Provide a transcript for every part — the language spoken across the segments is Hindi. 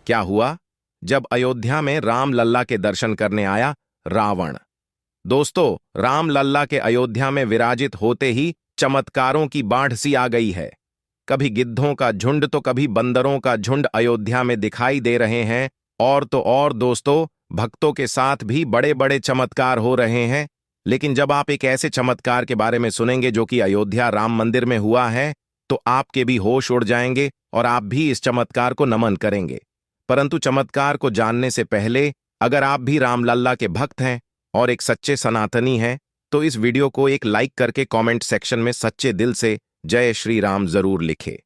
क्या हुआ? जब अयोध्या में राम लल्ला के दर्शन करने आया रावण। दोस्तों, राम लल्ला के अयोध्या में विराजित होते ही चमत्कारों की बाढ़ सी आ गई है। कभी गिद्धों का झुंड तो कभी बंदरों का झुंड अयोध्या में दिखाई दे रहे हैं। और तो और दोस्तों, भक्तों के साथ भी बड़े बड़े चमत्कार हो रहे हैं। लेकिन जब आप एक ऐसे चमत्कार के बारे में सुनेंगे जो कि अयोध्या राम मंदिर में हुआ है, तो आपके भी होश उड़ जाएंगे और आप भी इस चमत्कार को नमन करेंगे। परंतु चमत्कार को जानने से पहले, अगर आप भी रामलल्ला के भक्त हैं और एक सच्चे सनातनी हैं, तो इस वीडियो को एक लाइक करके कमेंट सेक्शन में सच्चे दिल से जय श्री राम जरूर लिखे।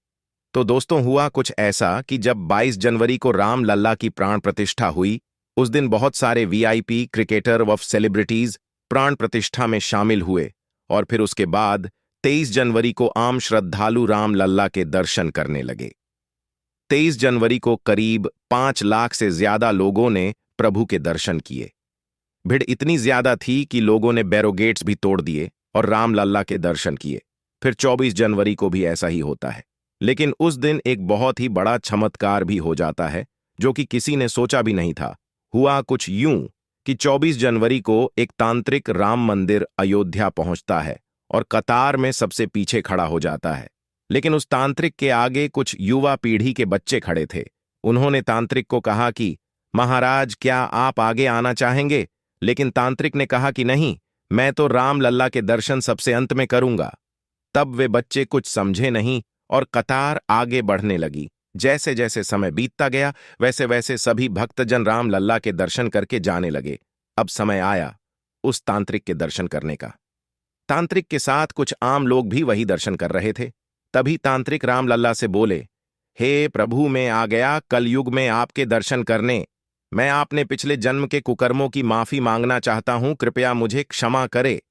तो दोस्तों, हुआ कुछ ऐसा कि जब 22 जनवरी को राम लल्ला की प्राण प्रतिष्ठा हुई, उस दिन बहुत सारे वीआईपी, क्रिकेटर व सेलिब्रिटीज प्राण प्रतिष्ठा में शामिल हुए। और फिर उसके बाद 23 जनवरी को आम श्रद्धालु राम लल्ला के दर्शन करने लगे। 23 जनवरी को करीब 5 लाख से ज्यादा लोगों ने प्रभु के दर्शन किए। भीड़ इतनी ज्यादा थी कि लोगों ने बैरोगेट्स भी तोड़ दिए और राम लल्ला के दर्शन किए। फिर 24 जनवरी को भी ऐसा ही होता है। लेकिन उस दिन एक बहुत ही बड़ा चमत्कार भी हो जाता है, जो कि किसी ने सोचा भी नहीं था। हुआ कुछ यूं कि 24 जनवरी को एक तांत्रिक राम मंदिर अयोध्या पहुंचता है और कतार में सबसे पीछे खड़ा हो जाता है। लेकिन उस तांत्रिक के आगे कुछ युवा पीढ़ी के बच्चे खड़े थे। उन्होंने तांत्रिक को कहा कि महाराज, क्या आप आगे आना चाहेंगे? लेकिन तांत्रिक ने कहा कि नहीं, मैं तो राम लल्ला के दर्शन सबसे अंत में करूंगा। तब वे बच्चे कुछ समझे नहीं और कतार आगे बढ़ने लगी। जैसे जैसे समय बीतता गया, वैसे वैसे सभी भक्तजन राम लल्ला के दर्शन करके जाने लगे। अब समय आया उस तांत्रिक के दर्शन करने का। तांत्रिक के साथ कुछ आम लोग भी वही दर्शन कर रहे थे। तभी तांत्रिक राम लल्ला से बोले, हे प्रभु, मैं आ गया कलयुग में आपके दर्शन करने। मैं आपने पिछले जन्म के कुकर्मों की माफी मांगना चाहता हूं, कृपया मुझे क्षमा करे।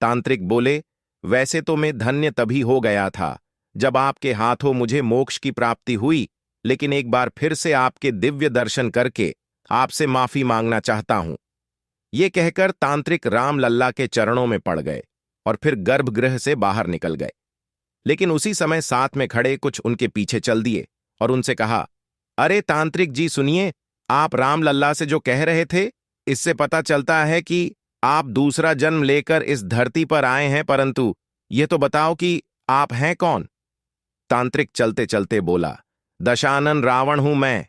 तांत्रिक बोले, वैसे तो मैं धन्य तभी हो गया था जब आपके हाथों मुझे मोक्ष की प्राप्ति हुई, लेकिन एक बार फिर से आपके दिव्य दर्शन करके आपसे माफी मांगना चाहता हूं। ये कहकर तांत्रिक राम लल्ला के चरणों में पड़ गए और फिर गर्भगृह से बाहर निकल गए। लेकिन उसी समय साथ में खड़े कुछ उनके पीछे चल दिए और उनसे कहा, अरे तांत्रिक जी सुनिए, आप राम लल्ला से जो कह रहे थे, इससे पता चलता है कि आप दूसरा जन्म लेकर इस धरती पर आए हैं, परंतु ये तो बताओ कि आप हैं कौन? तांत्रिक चलते चलते बोला, दशानन रावण हूं मैं।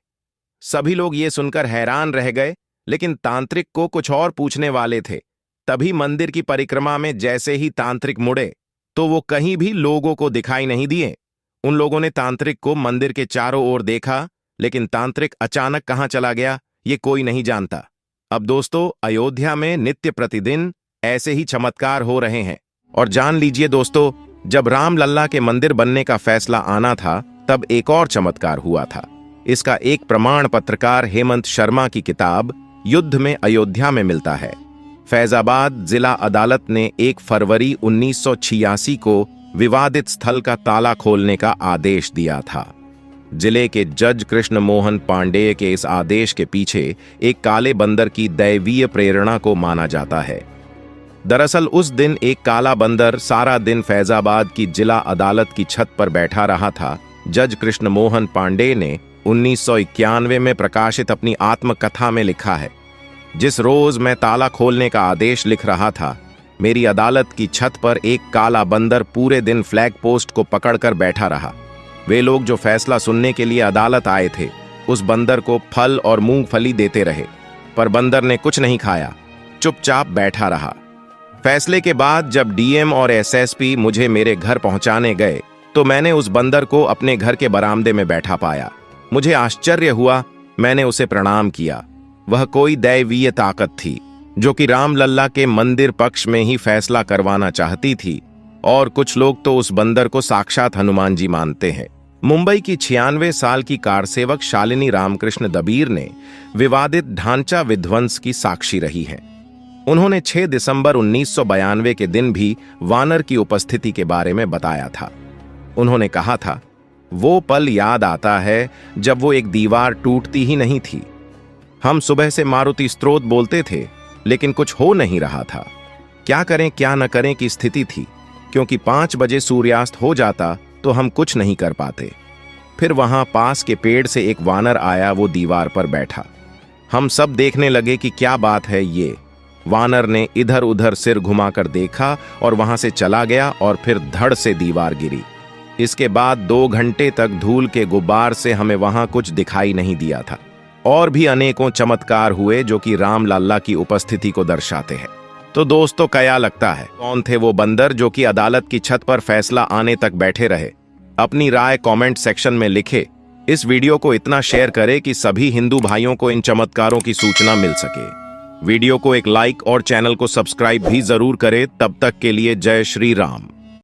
सभी लोग ये सुनकर हैरान रह गए, लेकिन तांत्रिक को कुछ और पूछने वाले थे। तभी मंदिर की परिक्रमा में जैसे ही तांत्रिक मुड़े, तो वो कहीं भी लोगों को दिखाई नहीं दिए। उन लोगों ने तांत्रिक को मंदिर के चारों ओर देखा, लेकिन तांत्रिक अचानक कहां चला गया, ये कोई नहीं जानता। अब दोस्तों, अयोध्या में नित्य प्रतिदिन ऐसे ही चमत्कार हो रहे हैं। और जान लीजिए दोस्तों, जब राम लल्ला के मंदिर बनने का फैसला आना था, तब एक और चमत्कार हुआ था। इसका एक प्रमाण पत्रकार हेमंत शर्मा की किताब युद्ध में अयोध्या में मिलता है। फैजाबाद जिला अदालत ने 1 फरवरी 1986 को विवादित स्थल का ताला खोलने का आदेश दिया था। जिले के जज कृष्ण मोहन पांडेय के इस आदेश के पीछे एक काले बंदर की दैवीय प्रेरणा को माना जाता है। दरअसल उस दिन एक काला बंदर सारा दिन फैजाबाद की जिला अदालत की छत पर बैठा रहा था। जज कृष्ण मोहन पांडेय ने 1991 में प्रकाशित अपनी आत्मकथा में लिखा है, जिस रोज मैं ताला खोलने का आदेश लिख रहा था, मेरी अदालत की छत पर एक काला बंदर पूरे दिन फ्लैग पोस्ट को पकड़कर बैठा रहा। वे लोग जो फैसला सुनने के लिए अदालत आए थे, उस बंदर को फल और मूंगफली देते रहे, पर बंदर ने कुछ नहीं खाया, चुपचाप बैठा रहा। फैसले के बाद जब डीएम और एसएसपी मुझे मेरे घर पहुंचाने गए, तो मैंने उस बंदर को अपने घर के बरामदे में बैठा पाया। मुझे आश्चर्य हुआ, मैंने उसे प्रणाम किया। वह कोई दैवीय ताकत थी जो कि राम लल्ला के मंदिर पक्ष में ही फैसला करवाना चाहती थी। और कुछ लोग तो उस बंदर को साक्षात हनुमान जी मानते हैं। मुंबई की 96 साल की कारसेवक शालिनी रामकृष्ण दबीर ने विवादित ढांचा विध्वंस की साक्षी रही हैं। उन्होंने 6 दिसंबर 1992 के दिन भी वानर की उपस्थिति के बारे में बताया था। उन्होंने कहा था, वो पल याद आता है जब वो एक दीवार टूटती ही नहीं थी। हम सुबह से मारुति स्तोत्र बोलते थे, लेकिन कुछ हो नहीं रहा था। क्या करें क्या न करें की स्थिति थी, क्योंकि 5 बजे सूर्यास्त हो जाता तो हम कुछ नहीं कर पाते। फिर वहां पास के पेड़ से एक वानर आया, वो दीवार पर बैठा। हम सब देखने लगे कि क्या बात है ये। वानर ने इधर उधर सिर घुमाकर देखा और वहां से चला गया और फिर धड़ से दीवार गिरी। इसके बाद 2 घंटे तक धूल के गुब्बार से हमें वहां कुछ दिखाई नहीं दिया था। और भी अनेकों चमत्कार हुए जो कि राम लल्ला की उपस्थिति को दर्शाते हैं। तो दोस्तों, क्या लगता है कौन थे वो बंदर जो कि अदालत की छत पर फैसला आने तक बैठे रहे? अपनी राय कमेंट सेक्शन में लिखे। इस वीडियो को इतना शेयर करें कि सभी हिंदू भाइयों को इन चमत्कारों की सूचना मिल सके। वीडियो को एक लाइक और चैनल को सब्सक्राइब भी जरूर करें। तब तक के लिए जय श्री राम।